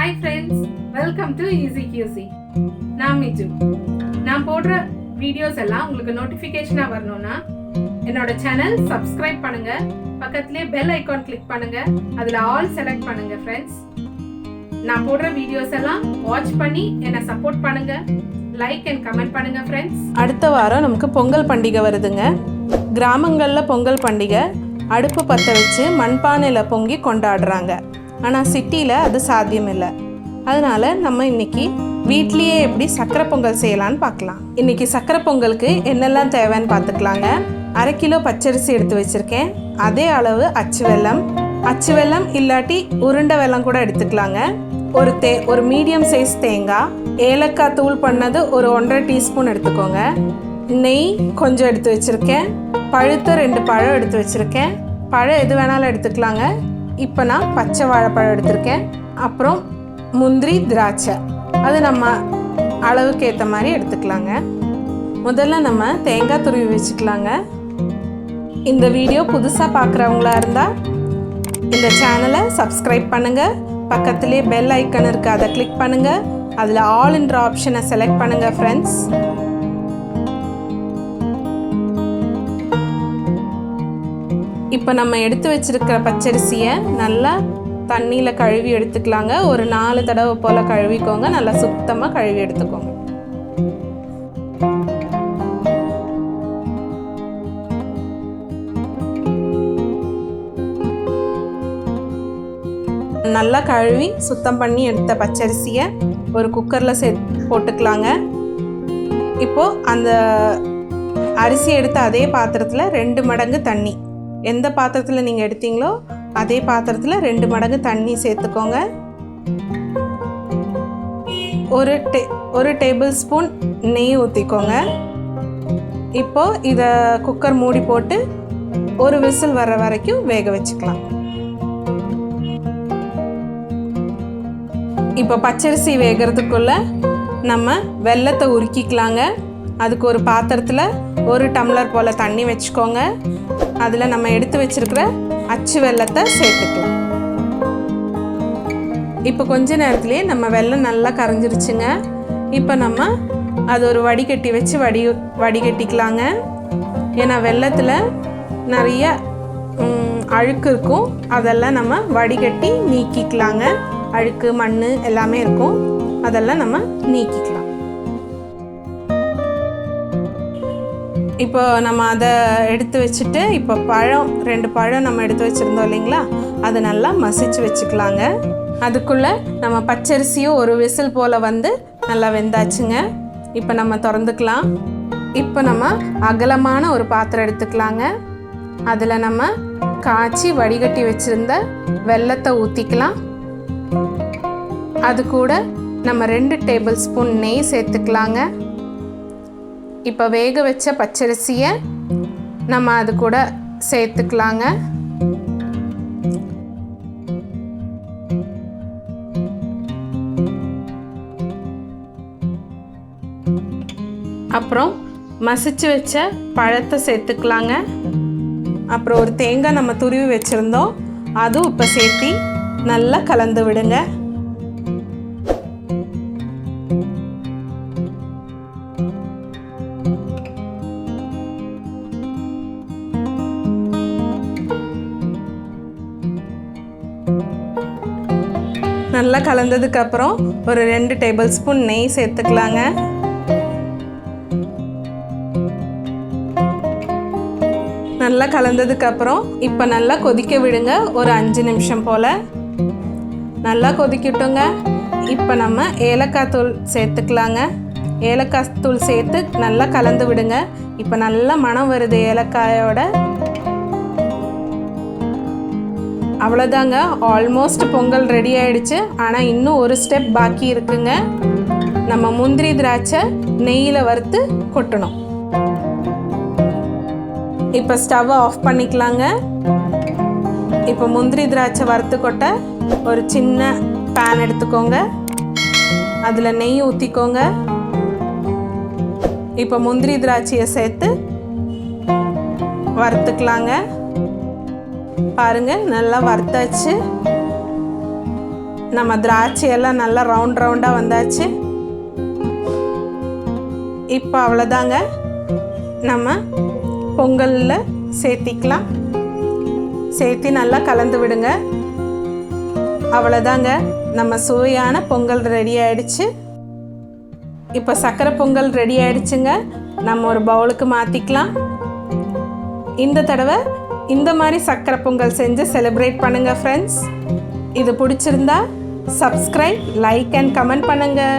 Hi friends, welcome to Easy QC. நான் மிஜு. நான் போடுற வீடியோஸ் எல்லாம் உங்களுக்கு நோட்டிஃபிகேஷனா வரணும்னா என்னோட சேனல் சப்ஸ்கிரைப் பண்ணுங்க, பக்கத்துலயே பெல் ஐகான் கிளிக் பண்ணுங்க, அதுல ஆல் செலக்ட் பண்ணுங்க ஃப்ரெண்ட்ஸ். நான் போடுற வீடியோஸ் எல்லாம் வாட்ச் பண்ணி என்ன சப்போர்ட் பண்ணுங்க, லைக் அண்ட் கமெண்ட் பண்ணுங்க ஃப்ரெண்ட்ஸ். அடுத்த வாரம் நமக்கு பொங்கல் பண்டிகை வருதுங்க. கிராமங்களில் பொங்கல் பண்டிகை அடுப்பு பற்ற வச்சு மண்பானையில் பொங்கி கொண்டாடுறாங்க. ஆனால் சிட்டியில் அது சாத்தியம் இல்லை. அதனால் நம்ம இன்றைக்கி வீட்லேயே எப்படி சக்கரை பொங்கல் செய்யலான்னு பார்க்கலாம். இன்றைக்கி சக்கரை பொங்கலுக்கு என்னெல்லாம் தேவைன்னு பார்த்துக்கலாங்க. 1/2 கிலோ பச்சரிசி எடுத்து வச்சுருக்கேன். அதே அளவு அச்சு வெல்லம் இல்லாட்டி உருண்டை வெல்லம் கூட எடுத்துக்கலாங்க. ஒரு மீடியம் சைஸ் தேங்காய், ஏலக்காய் தூள் பண்ணது ஒரு 1.5 டீஸ்பூன் எடுத்துக்கோங்க. நெய் கொஞ்சம் எடுத்து வச்சுருக்கேன். பழுத்த 2 பழம் எடுத்து வச்சுருக்கேன். பழம் எது வேணாலும் எடுத்துக்கலாங்க. இப்போ நான் பச்சை வாழைப்பழம் எடுத்திருக்கேன். அப்புறம் முந்திரி, திராட்சை, அது நம்ம அளவுக்கு ஏற்ற மாதிரி எடுத்துக்கலாங்க. முதல்ல நம்ம தேங்காய் துருவி வச்சுக்கலாங்க. இந்த வீடியோ புதுசாக பார்க்குறவங்களா இருந்தால் இந்த சேனலை சப்ஸ்கிரைப் பண்ணுங்கள். பக்கத்துலேயே பெல் ஐக்கன் இருக்குது, அதை கிளிக் பண்ணுங்கள். அதில் ஆல் என்ற ஆப்ஷனை செலக்ட் பண்ணுங்கள் ஃப்ரெண்ட்ஸ். இப்போ நம்ம எடுத்து வச்சுருக்கிற பச்சரிசியை நல்லா தண்ணியில் கழுவி எடுத்துக்கலாங்க. ஒரு 4 தடவை போல் கழுவிக்கோங்க. நல்லா சுத்தமாக கழுவி எடுத்துக்கோங்க. நல்லா கழுவி சுத்தம் பண்ணி எடுத்த பச்சரிசியை ஒரு குக்கரில் போட்டுக்கலாங்க. இப்போது அந்த அரிசி எடுத்த அதே பாத்திரத்தில் 2 மடங்கு தண்ணி, எந்த பாத்திரத்தில் நீங்கள் எடுத்தீங்களோ அதே பாத்திரத்தில் 2 மடங்கு தண்ணி சேர்த்துக்கோங்க. ஒரு டேபிள் ஸ்பூன் நெய் ஊற்றிக்கோங்க. இப்போது இதை குக்கர் மூடி போட்டு ஒரு விசில் வர்ற வரைக்கும் வேக வச்சுக்கலாம். இப்போ பச்சரிசி வேகிறதுக்குள்ளே நம்ம வெல்லத்தை உருக்கிக்கலாங்க. அதுக்கு ஒரு பாத்திரத்தில் 1 டம்ளர் போல் தண்ணி வச்சுக்கோங்க. அதில் நம்ம எடுத்து வச்சுருக்கிற அச்சு வெல்லத்தை சேர்த்துக்கலாம். இப்போ கொஞ்ச நேரத்துலேயே நம்ம வெல்லம் நல்லா கரைஞ்சிருச்சுங்க. இப்போ நம்ம அது ஒரு வடிகட்டி வச்சு வடிகட்டிக்கலாங்க. ஏன்னா வெல்லத்தில் நிறைய அழுக்கு இருக்கும், அதெல்லாம் நம்ம வடிகட்டி நீக்கிக்கலாங்க. அழுக்கு, மண் எல்லாமே இருக்கும், அதெல்லாம் நம்ம நீக்கிக்கலாம். இப்போ நம்ம அதை எடுத்து வச்சுட்டு இப்போ 2 பழம் நம்ம எடுத்து வச்சுருந்தோம் இல்லைங்களா, அதை நல்லா மசிச்சு வச்சுக்கலாங்க. அதுக்குள்ளே நம்ம பச்சரிசியும் ஒரு விசில் போல் வந்து நல்லா வெந்தாச்சுங்க. இப்போ நம்ம திறந்துக்கலாம். இப்போ நம்ம அகலமான ஒரு பாத்திரம் எடுத்துக்கலாங்க. அதில் நம்ம காய்ச்சி வடிகட்டி வச்சுருந்த வெல்லத்தை ஊற்றிக்கலாம். அது கூட நம்ம 2 டேபிள் ஸ்பூன் நெய் சேர்த்துக்கலாங்க. இப்போ வேக வச்ச பச்சரிசியை நம்ம அது கூட சேர்த்துக்கலாங்க. அப்புறம் மசிச்சு வச்ச பழத்தை சேர்த்துக்கலாங்க. அப்புறம் ஒரு தேங்காய் நம்ம துருவி வச்சுருந்தோம், அதுவும் இப்போ சேர்த்து நல்லா கலந்து விடுங்க. நல்லா கலந்ததுக்கப்புறம் ஒரு 2 டேபிள் ஸ்பூன் நெய் சேர்த்துக்கலாங்க. நல்லா கலந்ததுக்கப்புறம் இப்போ நல்லா கொதிக்க விடுங்க. ஒரு 5 நிமிஷம் போல் நல்லா கொதிக்கட்டுங்க. இப்போ நம்ம ஏலக்காய் தூள் சேர்த்துக்கலாங்க. ஏலக்காய் தூள் சேர்த்து நல்லா கலந்து விடுங்க. இப்போ நல்லா மணம் வருது ஏலக்காயோட. அவ்வளோதாங்க, ஆல்மோஸ்ட் பொங்கல் ரெடி ஆகிடுச்சு. ஆனால் இன்னும் ஒரு ஸ்டெப் பாக்கி இருக்குங்க. நம்ம முந்திரி, திராட்சை நெய்யில் வறுத்து கொட்டணும். இப்போ ஸ்டவ்வை ஆஃப் பண்ணிக்கலாங்க. இப்போ முந்திரி, திராட்சை வறுத்து கொட்ட ஒரு சின்ன பேன் எடுத்துக்கோங்க. அதில் நெய் ஊற்றிக்கோங்க. இப்போ முந்திரி, திராட்சையை சேர்த்து வறுத்துக்கலாங்க. பாருங்கள், நல்லா வறுத்தாச்சு. நம்ம திராட்சையெல்லாம் நல்லா ரவுண்டாக வந்தாச்சு. இப்போ அவ்வளோதாங்க, நம்ம பொங்கலில் சேர்த்திக்கலாம். சேர்த்து நல்லா கலந்து விடுங்க. அவ்வளோதாங்க, நம்ம சுவையான பொங்கல் ரெடி ஆகிடுச்சு. இப்போ சர்க்கரை பொங்கல் ரெடி ஆகிடுச்சுங்க. நம்ம ஒரு பவுலுக்கு மாற்றிக்கலாம். இந்த தடவை இந்த மாதிரி சர்க்கரை பொங்கல் செஞ்சு செலிப்ரேட் பண்ணுங்கள் ஃப்ரெண்ட்ஸ். இது பிடிச்சிருந்தா சப்ஸ்கிரைப், லைக் அண்ட் கமெண்ட் பண்ணுங்கள்.